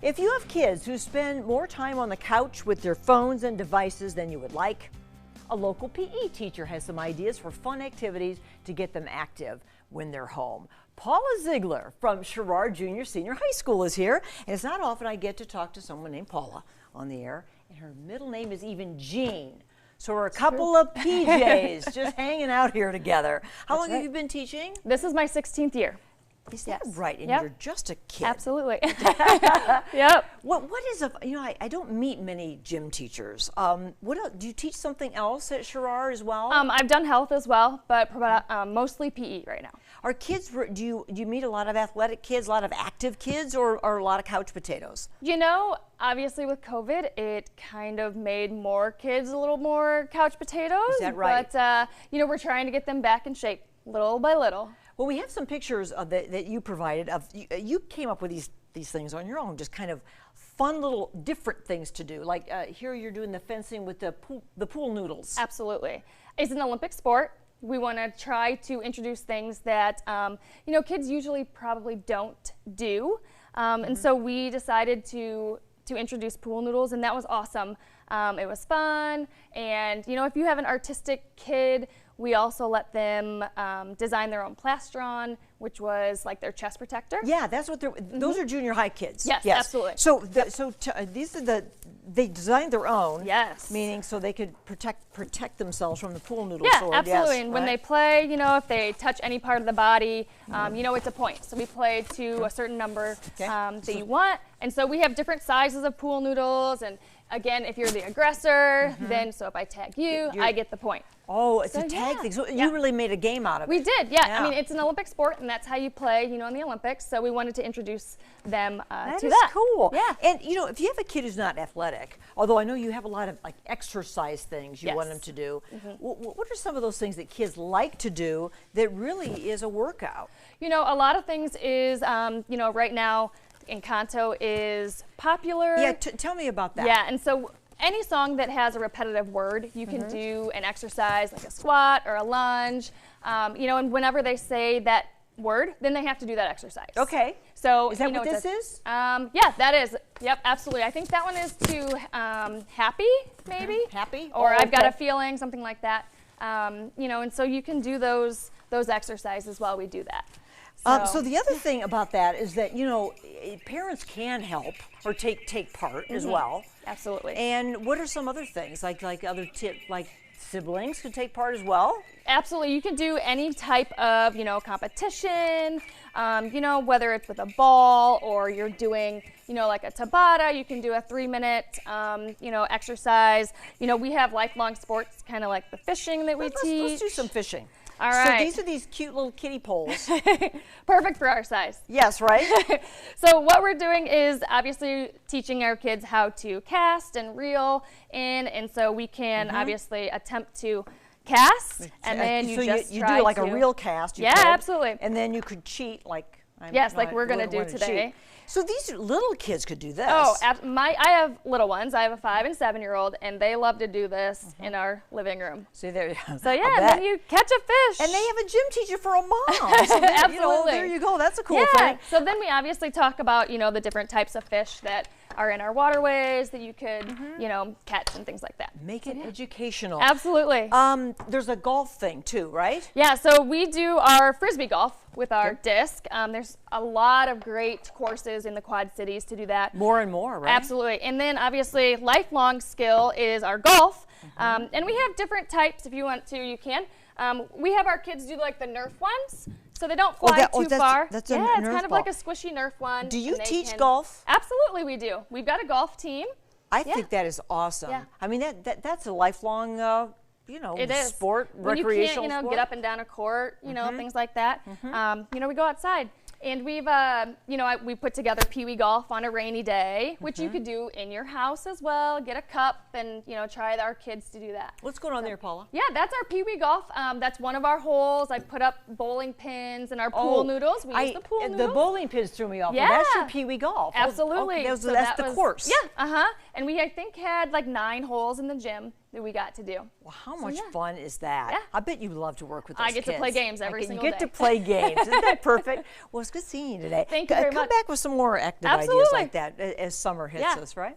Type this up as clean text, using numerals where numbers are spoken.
If you have kids who spend more time on the couch with their phones and devices than you would like, a local PE teacher has some ideas for fun activities to get them active when they're home. Paula Ziegler from Sherrard Junior Senior High School is here, and it's not often I get to talk to someone named Paula on the air, and her middle name is even Jean. So we're a couple of PJs just hanging out here together. How long have you been teaching? This is my 16th year. Is that right? And you're just a kid. Absolutely. Yep. What is a, I don't meet many gym teachers. What else, do you teach something else at Sherrard as well? I've done health as well, but mostly PE right now. Are kids, do you meet a lot of athletic kids, a lot of active kids, or a lot of couch potatoes? You know, obviously with COVID, it kind of made more kids a little more couch potatoes. Is that right? But, we're trying to get them back in shape little by little. Well, we have some pictures of that you provided. You came up with these things on your own, just kind of fun little different things to do. Like here you're doing the fencing with the pool noodles. Absolutely. It's an Olympic sport. We want to try to introduce things that, kids usually probably don't do. And so we decided to introduce pool noodles, and that was awesome. It was fun, and if you have an artistic kid, we also let them design their own plastron, which was like their chest protector. Yeah, that's what they're. Those are junior high kids. Yes, absolutely. So, these are they designed their own. Yes. Meaning, so they could protect themselves from the pool noodle Yeah, sword. absolutely. Yes, and when they play, if they touch any part of the body, it's a point. So we play to a certain number that you want, and so we have different sizes of pool noodles. And again, if you're the aggressor, then if I tag you, I get the point. Oh, it's a tag thing. So you really made a game out of it. We did, yeah. I mean, it's an Olympic sport, and that's how you play, in the Olympics. So we wanted to introduce them to that. That is cool. Yeah. And if you have a kid who's not athletic, although I know you have a lot of like exercise things you want them to do, what are some of those things that kids like to do that really is a workout? A lot of things is, right now, Encanto is popular. Yeah, tell me about that. Yeah, and so any song that has a repetitive word, you can do an exercise like a squat or a lunge, and whenever they say that word, then they have to do that exercise. Okay. So is that what this is? Yeah, that is. Yep, absolutely. I think that one is to happy, maybe. Happy? Or I've got a feeling, something like that. And so you can do those exercises while we do that. So the other thing about that is that parents can help or take part as well. Absolutely. And what are some other things like siblings could take part as well? Absolutely. You can do any type of competition. Whether it's with a ball or you're doing like a Tabata. You can do a 3-minute exercise. We have lifelong sports, kind of like the fishing that we teach. Let's do some fishing. All right. So these are these cute little kiddie poles. Perfect for our size. Yes, right? So what we're doing is obviously teaching our kids how to cast and reel in, and so we can obviously attempt to cast, and then you do like a real cast. Absolutely. And then you could cheat like we're going to do today. So these little kids could do this. Oh, I have little ones. I have a 5- and 7-year-old, and they love to do this in our living room. See there. So yeah, and then you catch a fish. And they have a gym teacher for a mom. So Absolutely. There you go. That's a cool thing. So then we obviously talk about the different types of fish that are in our waterways that you could catch and things like that. Make it educational. Absolutely. There's a golf thing too, right? Yeah. So we do our frisbee golf with our disc. There's a lot of great courses in the Quad Cities to do that. More and more, right? Absolutely. And then obviously lifelong skill is our golf. And we have different types. If you want to, you can. We have our kids do like the Nerf ones. So they don't fly too far. That's it's Nerf kind of ball. like a squishy Nerf one. Do you teach golf? Absolutely, we do. We've got a golf team. I think that is awesome. Yeah. I mean, that's a lifelong, it is. sport, when recreational you can't, sport. get up and down a court, things like that. We go outside. And we've, we put together Pee Wee Golf on a rainy day, which you could do in your house as well. Get a cup and, try our kids to do that. What's going on there, Paula? Yeah, that's our Pee Wee Golf. That's one of our holes. I put up bowling pins and our pool noodles. We use the pool noodles. The bowling pins threw me off. Yeah. Well, that's your Pee Wee Golf. Absolutely. Okay, that's the course. Yeah, and we, I think, had like 9 holes in the gym. that we got to do. Well, how much fun is that? Yeah. I bet you love to work with those I get kids. to play games every single day. You get to play games. Isn't that perfect? Well, it's good seeing you today. Thank you very much. Come back with some more active ideas Absolutely. like that as summer hits us, right?